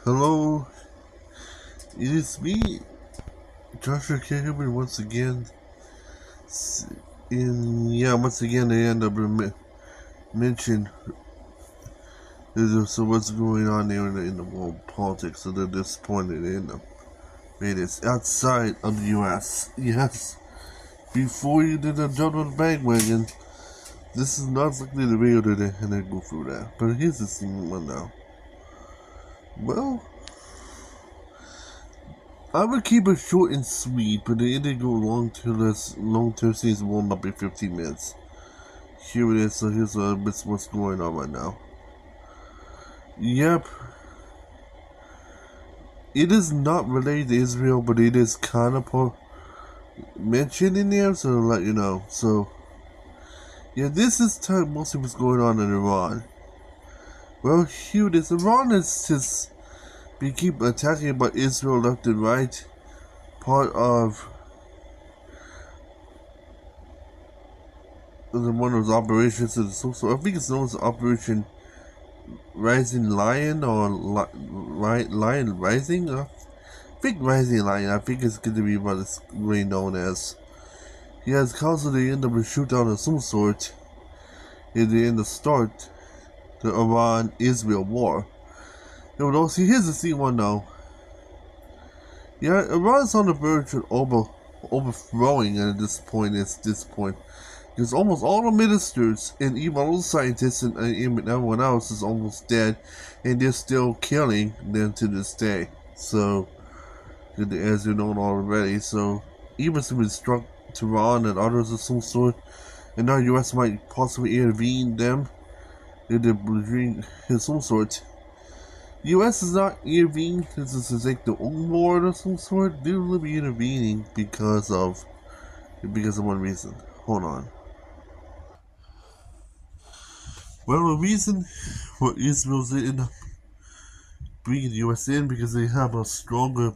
Hello, it is me, Joshua Cameron, once again. Once again, they end up mention so what's going on there in the world politics. So they're disappointed in them. It is outside of the U.S. Yes, before you did a jump on the bandwagon, this is not likely the video today, and they go through that. But here's the thing one now. Well, I would keep it short and sweet, but the ending go long-term season will not be 15 minutes. Here it is, so here's what's going on right now. Yep. It is not related to Israel, but it is kind of mentioned in there, so I'll let you know. So, yeah, this is mostly what's going on in Iran. Well, here it is. Iran is just we keep attacking by Israel left and right. Part of one of those operations in the social. I think it's known as Operation Rising Lion or Lion Rising. I think Rising Lion. I think it's going to be what it's really known as. He has caused the end of a shootout of some sort in the start the Iran-Israel war. Now, see, here's the C1 now. Yeah, Iran's on the verge of overthrowing at this point. Because almost all the ministers and even all the scientists and everyone else is almost dead, and they're still killing them to this day. So, as you know already, so even if it's struck Tehran and others of some sort, and now the U.S. might possibly intervene them in the regime of some sort. The U.S. is not intervening because this is like the own war of some sort. They will be intervening because of one reason. Hold on. Well, the reason for Israel's in bringing the U.S. in because they have a stronger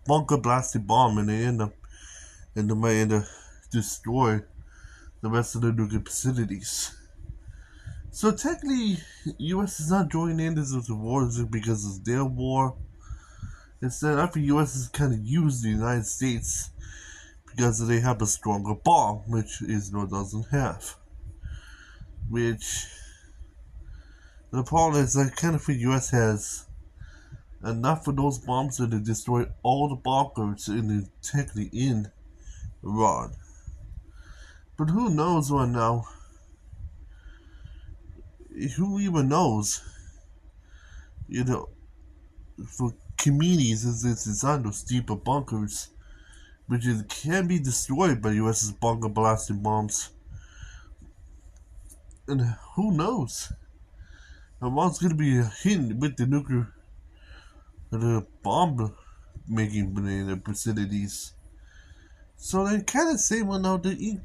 bunker blasted bomb, and they might end up destroy the rest of the nuclear facilities. So technically, U.S. is not joining in this war because it's their war. Instead, I think U.S. is kind of used the United States because they have a stronger bomb, which Israel doesn't have. Which the problem is, I kind of think U.S. has enough of those bombs to destroy all the bunkers technically in Iran. But who knows right now? Who even knows? You know, for communities, it's designed those deeper bunkers, which can be destroyed by U.S.'s bunker blasting bombs. And who knows? Iran's going to be hidden with the bomb making in the facilities. So they kind of say, well, now the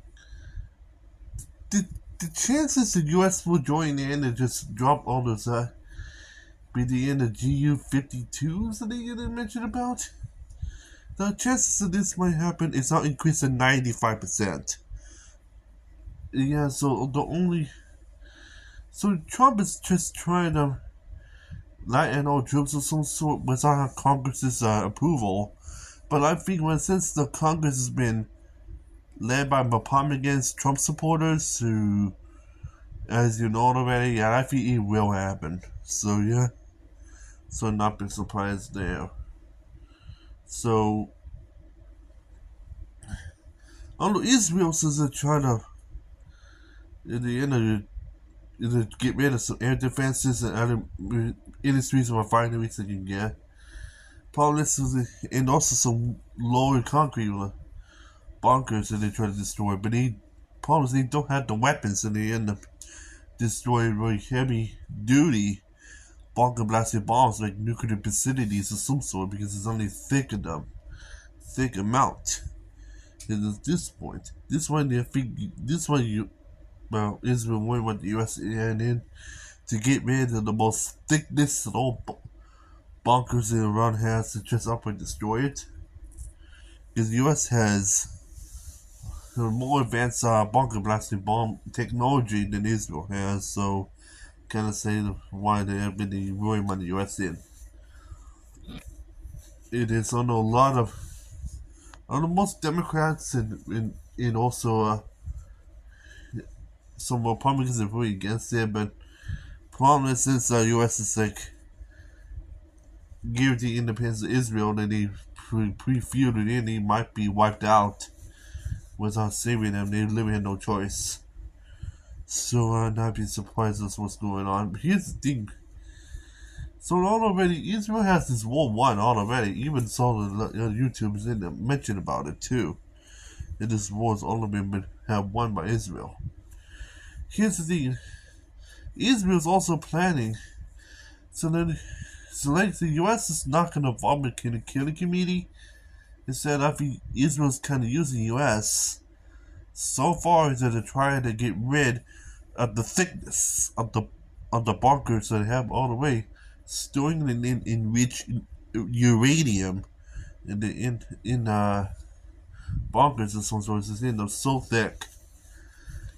chances the U.S. will join in and just drop all those be the end of GU-52s that they mentioned about, the chances of this might happen is now increased to 95%. Yeah, so Trump is just trying to lighten all troops of some sort without Congress's approval. But I think since the Congress has been led by Republicans, Trump supporters, who, as you know already, yeah, I think it will happen. So yeah, so not be surprised there. So, although Israel says they're trying to, at the end of it, get rid of some air defenses and other industries and refineries that you can get. Problem is, and also some lower concrete bunkers that they try to destroy, but they don't have the weapons, and they end up destroying really heavy duty bunker blasted bombs like nuclear facilities of some sort because it's only thick amount. And at this point, Israel went with the U.S. in to get rid of the most thickness of all bunkers that Iran has to just outright destroy it. Because the U.S. has more advanced bunker blasting bomb technology than Israel has, so kind of say why they have been really want the U.S. in. it is on a lot of on the most Democrats and also some Republicans are really against it, but problem is since the U.S. is like give the independence of Israel, then they pre-feuded in, they might be wiped out without saving them. They literally had no choice. So I'd not be surprised that's what's going on. But here's the thing. So already, Israel has this war won already. Even saw the YouTubers in there mention about it too. And this war's already been have won by Israel. Here's the thing. Israel's also planning. So then, so like the U.S. is not going to involve in the killing committee. Instead, I think Israel's kind of using the U.S. so far as they're trying to get rid of the thickness of the bunkers that they have all the way, storing it in enriched uranium in bunkers and some sources in them so thick.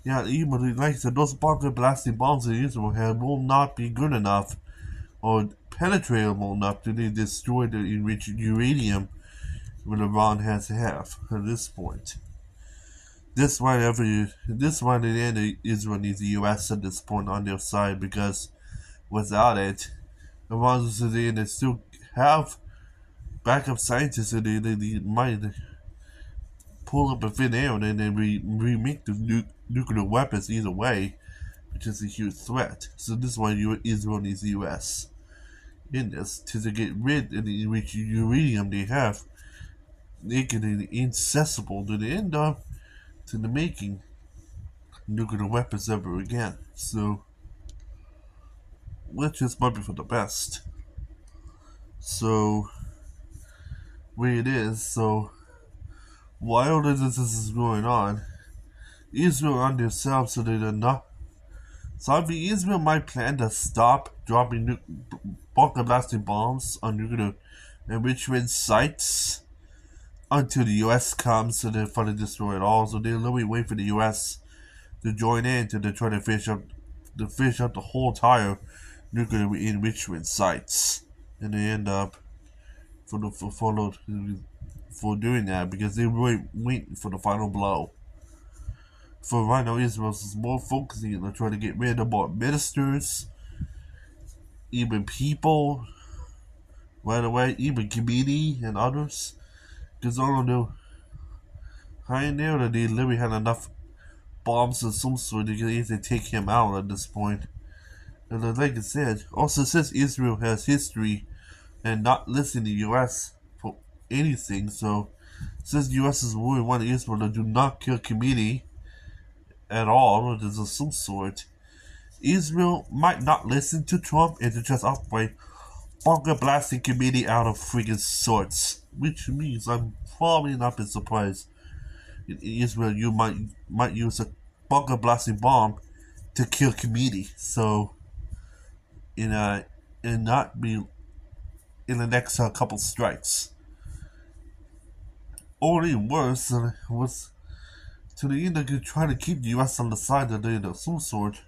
Yeah, even like I said, those bunker blasting bombs that Israel have will not be good enough or penetratable enough to destroy the enriched uranium that Iran has to have at this point. This is why the end of Israel needs the U.S. at this point on their side, because without it, Iran is at the end they still have backup scientists and they might pull up a thin air and then they remake the nuclear weapons either way, which is a huge threat. So this is why Israel needs the U.S. in this to get rid of the enriched uranium they have, making it inaccessible to the end of to the making nuclear weapons ever again. So, which is might be for the best. So, where it is. So, while this is going on, Israel on themselves, so they're not. So I think Israel might plan to stop dropping bunker blasting bombs on nuclear enrichment sites until the U.S. comes to finally destroy it all. So they're literally waiting for the U.S. to join in to try to finish up the whole entire nuclear enrichment sites, and they end up for doing that because they really waiting for the final blow. For right now, Israel is more focusing on trying to get rid of more ministers, even people, right away, even community and others. Because I don't know, I know that they literally had enough bombs of some sort to easily take him out at this point. And like I said, also since Israel has history and not listening to the U.S. for anything, so since the U.S. is really wanting Israel to do not kill community at all, or there's of some sort, Israel might not listen to Trump and to just outright bunker blasting community out of freaking sorts. Which means I'm probably not been surprised in Israel you might use a bunker blasting bomb to kill community. So and not be in the next couple strikes. Only worse was to the end of trying to keep the U.S. on the side of some sort.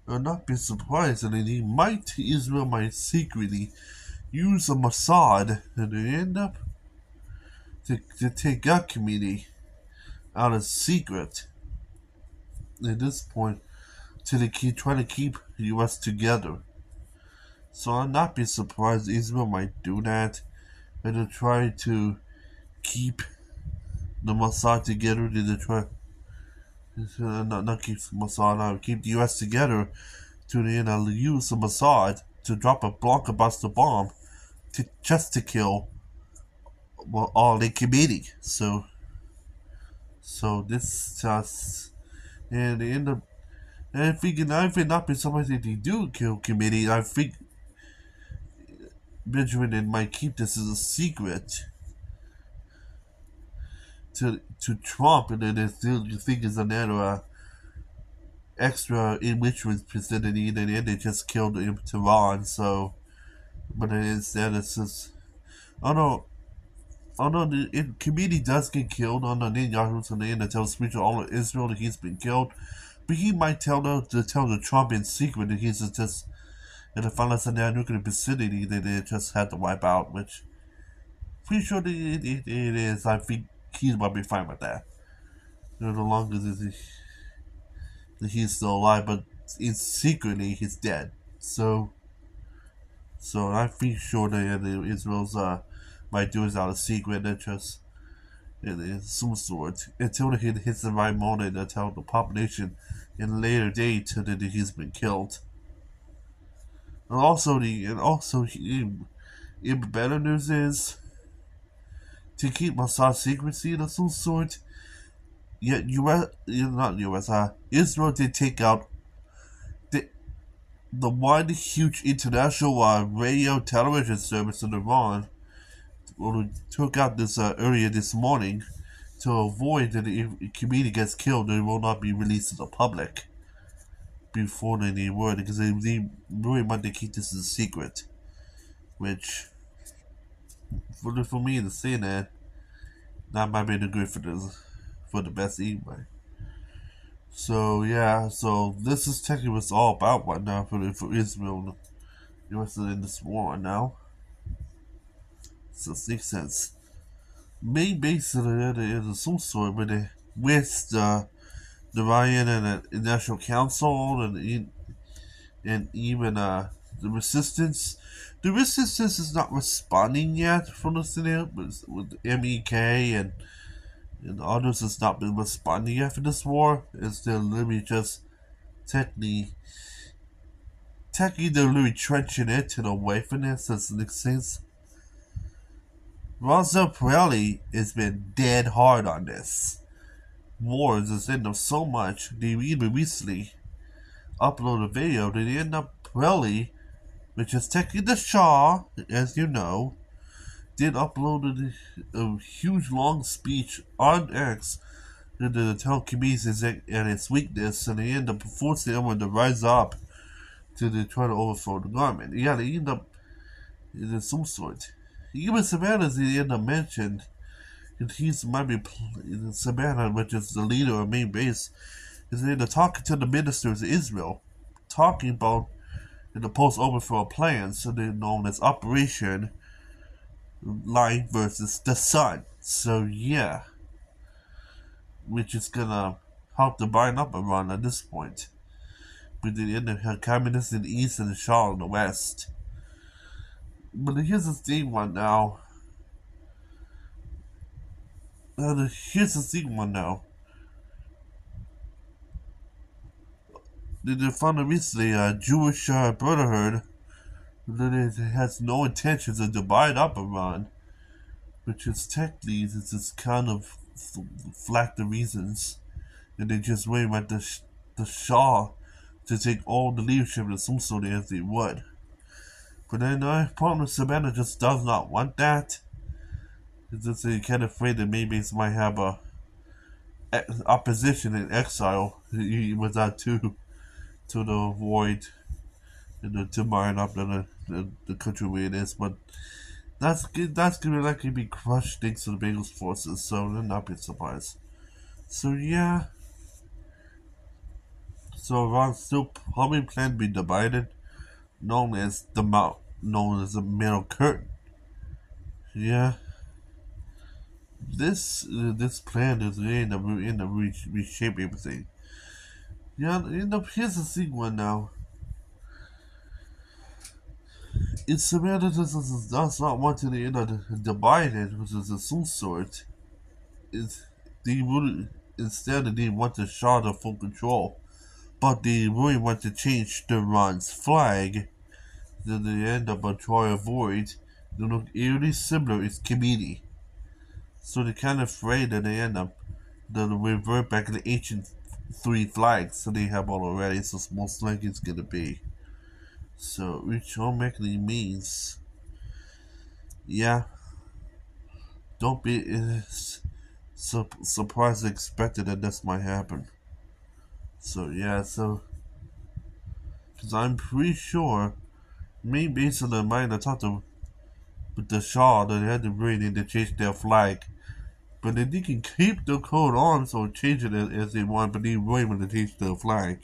I'd not be surprised that Israel might secretly use a Mossad and they end up to take out community out of secret at this point to try to keep the U.S. together. So I'd not be surprised Israel might do that and to try to keep the Mossad together to try not keep Mossad, keep the U.S. together to the end use the Mossad to drop a blockbuster bomb just to kill all the community. So this just and they end up. And I think not be surprised if they do kill committee. I think Benjamin might keep this as a secret to Trump, and then they still think it's another extra enrichment facility. And then they just killed Tehran. So, but instead it's just although the committee does get killed on the Netanyahu's and the tell speech of all of Israel that he's been killed, but he might tell the Trump in secret that he's just in the final nuclear facility that they just had to wipe out, which pretty sure that it is. I think he's about to be fine with that. You know, the longest is he's still alive, but secretly he's dead. So I'm pretty sure that Israel's might do it out of secret and just in some sort until he hits the right moment and tell the population in a later date that he's been killed. Even better news is to keep Mossad secrecy of some sort. Yet not US, Israel did take out the one huge international radio television service in Iran. Took out this earlier this morning to avoid that if a community gets killed, it will not be released to the public before they word because they really want to keep this a secret. Which, for me to say that might be the good for the best anyway. So yeah, so this is technically what it's all about right now for Israel, the U.S. in this war right now. So it makes sense. Main base of it is some sort with the Ryan and the National Council and even the Resistance. The Resistance is not responding yet from the Senate, but with MEK and others has not been responding yet for this war. It's still literally just technically they're literally trenching it and away from this. Does it make sense? Raza Pirelli has been dead hard on this. Wars has ended up so much. They even recently uploaded a video that they end up Pirelli, which is technically the Shah, as you know, did upload a huge long speech on X to tell comedians and its weakness, and they end up forcing everyone to rise up to try to overthrow the government. Yeah, they end up in some sort. Even Savannah, they end up mentioned, and he's might be Savannah, which is the leader of main base, is they end up talking to the ministers of Israel, talking about the post overthrow plans, so they're known as Operation Light versus the Sun. So yeah, which is gonna help to bind up Iran at this point. With the communists in the east and the Shah in the west. But here's the thing right now. Here's the thing right now. They found recently a Jewish Brotherhood that has no intentions of divide up Iran, which is technically it's just kind of flack the reasons, and they just really want the Shah to take all the leadership of some sort as they would. But then Partner Savannah just does not want that. It's just kind of afraid that maybe it might have a opposition in exile without to the void and to mine up the country where it is. But that's gonna likely be crushed thanks to the Bengals forces, so they'll not be surprised. So yeah. So Iran still probably plan to be divided, known as the Middle Curtain. Yeah. This plan is in the reshape everything. Yeah, here's the thing one now. If Savannah does not want to divide it, which is a some sort, they would instead they want to Shah to full control, but they really want to change the Iran's flag. Then they end up trying to avoid. They look eerily similar. It's Khamenei. So they're kind of afraid that they end up they'll revert back to the ancient three flags so they have all already, so it's most likely it's gonna be. So which automatically means yeah. Don't be surprised expected that this might happen. So yeah, because I'm pretty sure me based on the mind I talked to with the Shah that they had to really need to change their flag. But they can keep the code on, so change it as they want, but they really want to change the flag.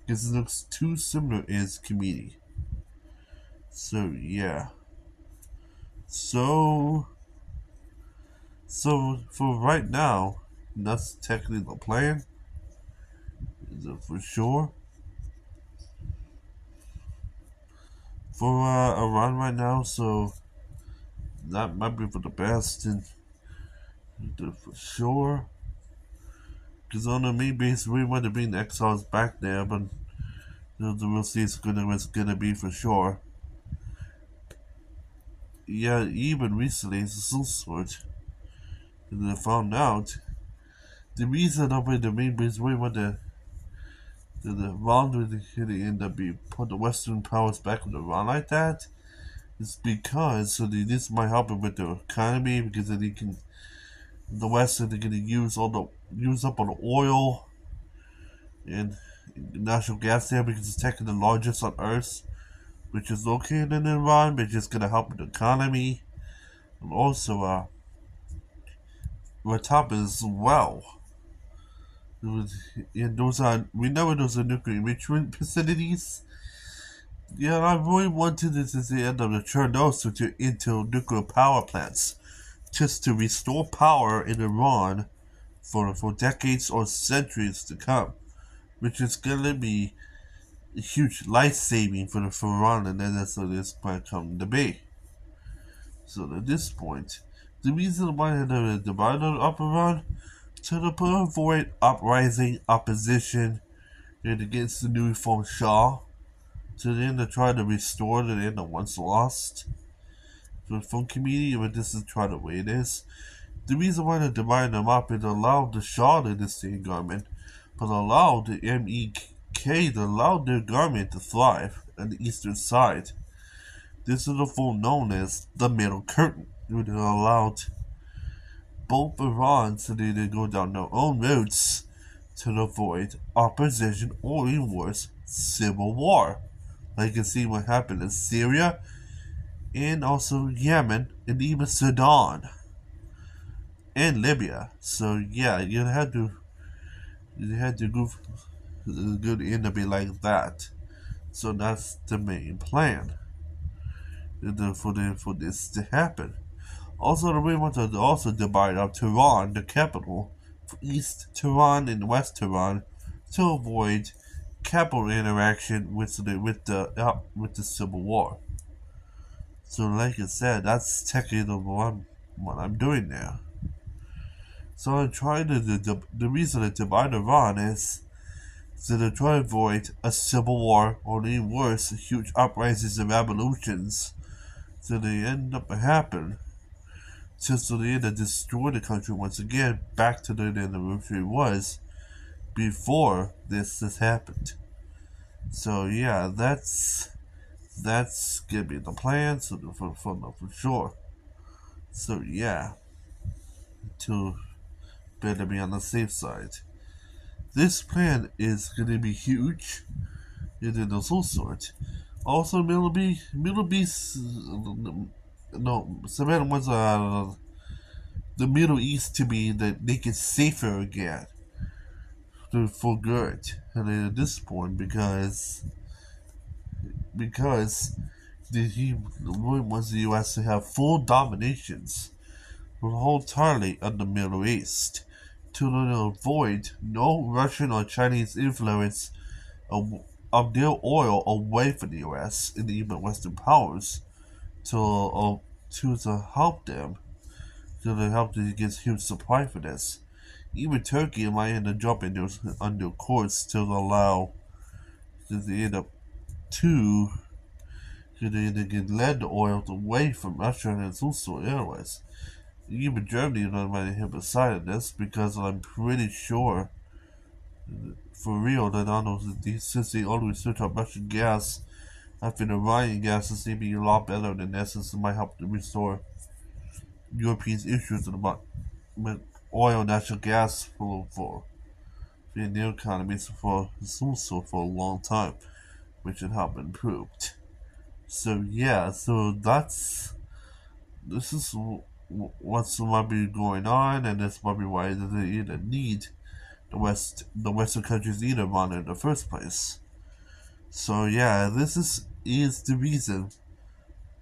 Because it looks too similar as Khamenei. So, yeah. So, So for right now, that's technically the plan. Is it for sure? For Iran right now, so that might be for the best and for sure. Because on the main base, we want to bring the exiles back there, but we'll see it's gonna be for sure. Yeah, even recently, it's a soul sword. And I found out the reason of the main base we want the round with the end up be put the Western powers back on the round like that is because this might help it with the economy because then they can the West are going to use up all the oil and natural gas there because it's technically the largest on Earth, which is located in Iran, which is going to help with the economy and also on top as well. And those are we know those are nuclear enrichment facilities. Yeah, I really wanted this at the end of the Chernobyl to into nuclear power plants, just to restore power in Iran for decades or centuries to come, which is gonna be a huge life saving for Iran, and then that's what this might come to be. So at this point, the reason why the divided up Iran to avoid uprising opposition and against the newly formed Shah, to then to try to restore the end that once lost. So from community, but this is try the way it is. The reason why they divided them up is allowed the Shah dynasty government, but allowed the MEK to allow their government to thrive on the eastern side. This is the form known as the Middle Curtain, which allowed both Iran to they go down their own routes to avoid opposition or even worse, civil war. Like you can see what happened in Syria and also Yemen and even Sudan and Libya. So yeah, you had to go end up be like that. So that's the main plan for this to happen. Also, we want to also divide up Tehran, the capital, East Tehran and West Tehran, to avoid capital interaction with the civil war. So, like I said, that's technically what I'm doing now. So I'm trying to the reason to divide Iran is to try to avoid a civil war or even worse, huge uprisings and revolutions. So they end up happen. Just so they end up destroy the country once again back to the end of which it was before this has happened. So yeah, that's gonna be the plan for sure. So yeah, to better be on the safe side. This plan is gonna be huge, and then there's all sorts. Also, Middle Beast, no, Savannah wants the Middle East to be that make it safer again, for good. And then at this point, because he really wants the U.S. to have full dominations wholeheartedly on the Middle East to avoid no Russian or Chinese influence of their oil away from the U.S. and even Western powers to help them to help to get huge supply for this. Even Turkey might end up jumping under course to allow to end up to they get led the oil away from Russia and its also airways. Even Germany might have decided this because I'm pretty sure for real that I know that since they always switch up Russian gas after the Iranian gas is maybe a lot better than this, this might help to restore Europeans' issues about with oil and natural gas for in their economies for also for a long time, which had help improved. So yeah, so this is what's might be going on, and that's probably why they either need the Western countries need Iran in the first place. So yeah, this is the reason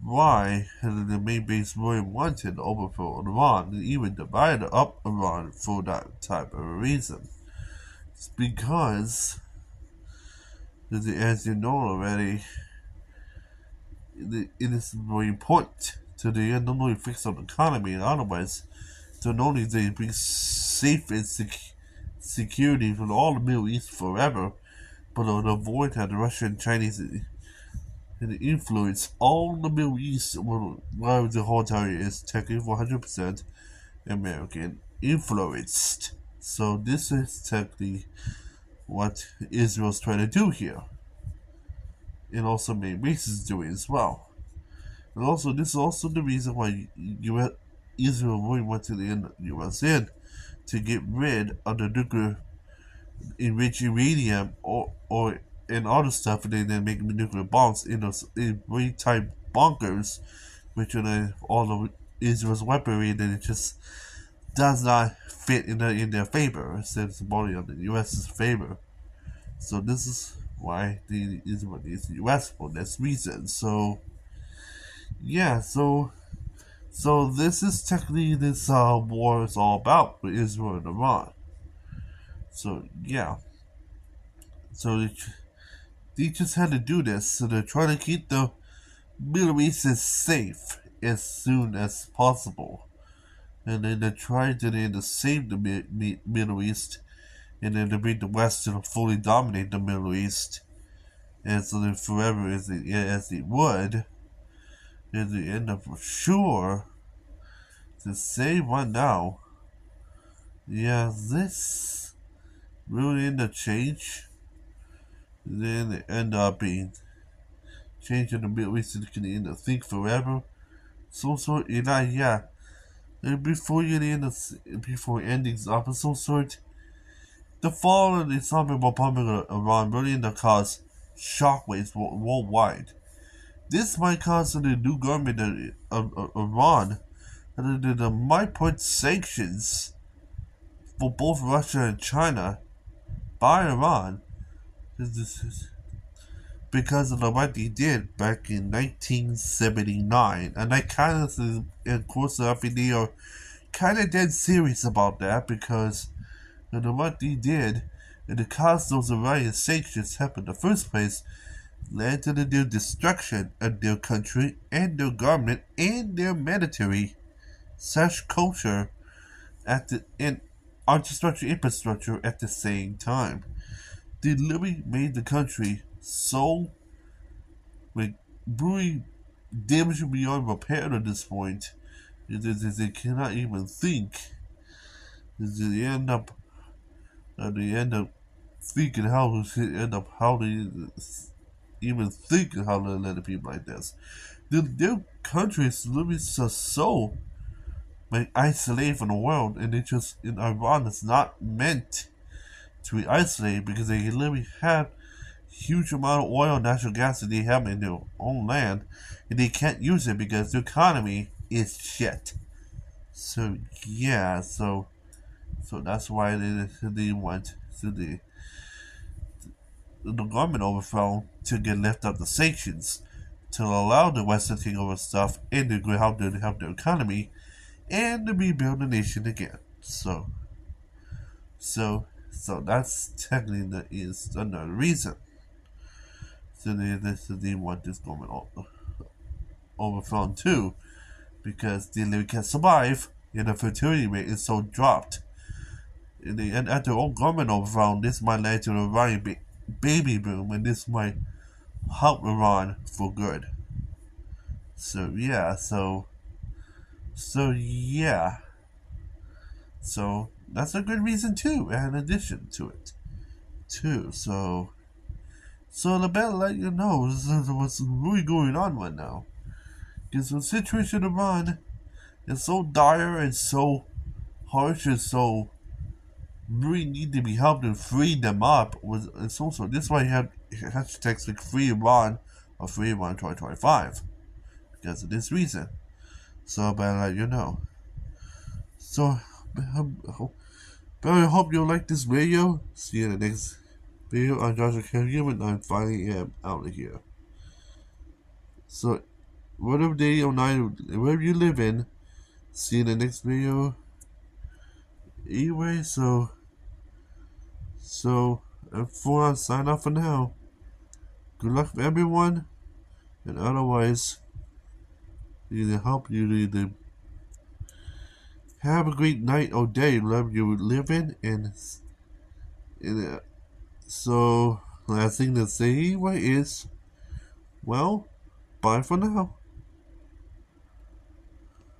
why the main base really wanted to overthrow Iran and even divide up Iran for that type of reason. It's because, as you know already, it is very important to the not only fix up the economy and otherwise, to not only they bring safe and security for all the Middle East forever, but to avoid that the Russian Chinese influence all the Middle East, while the whole area is technically 100% American influenced. So this is technically what Israel's trying to do here, and also maybe is doing as well. And also, this is also the reason why Israel really wanted to end U.S. in to get rid of the nuclear enriched uranium or and other stuff, and then make nuclear bombs in those in very tight bunkers, which are all of Israel's weaponry, and then it just does not fit in their favor. Instead, it's only on the U.S.'s favor. So this is why the Israel needs the U.S. for this reason. So yeah, so this is technically this war is all about with Israel and Iran. So yeah, so they just had to do this. So they're trying to keep the Middle East as safe as soon as possible, and then they're trying to save the Middle East, and then to bring the West to fully dominate the Middle East, and so then forever as they would, and they end up for sure to say right now, yeah, this really end up change. Then it end up being changing the Middle East and can end up think forever. So sort and yeah. And before you end up before endings up of some sort, the fall of the Islamic Republic of Iran really end up cause shockwaves worldwide. This might cause the new government of Iran that might put sanctions for both Russia and China by Iran because of what they did back in 1979. And I kind of, of course, they are kind of dead serious about that because what they did and the cause those Iranian sanctions happened in the first place led to the destruction of their country and their government and their military such culture at the and infrastructure at the same time. They literally made the country so like really damaged beyond repair at this point. They cannot even think. They end up thinking how they even think how to let people like this. Their country is literally so like isolated from the world, and they just in Iran is not meant to be isolated because they literally have huge amount of oil and natural gas that they have in their own land, and they can't use it because their economy is shit. So yeah, so that's why they want the government overthrown to get lift up the sanctions to allow the West to take over stuff and to help their economy and to rebuild the nation again. So that's technically another reason. So they want this government overthrown too, because they can't survive and the fertility rate is so dropped. And at their own government overthrown, this might lead to a Iranian baby boom, and this might help Iran for good. So yeah, so yeah, so that's a good reason too. In addition to it, too. So the better let you know what's really going on right now, because the situation in Iran is so dire and so harsh and so really need to be helped and free them up. It's also this is why you have hashtags like Free Iran or Free Iran 2025 because of this reason. So I better let you know. So I hope you like this video. See you in the next video. I'm Joshua Kevin and I'm finally out of here. So whatever day or night, wherever you live in. See you in the next video. Anyway, so for I sign off for now. Good luck for everyone, and otherwise, either help you either have a great night or day, wherever you live in, and so last thing to say anyway is, well, bye for now.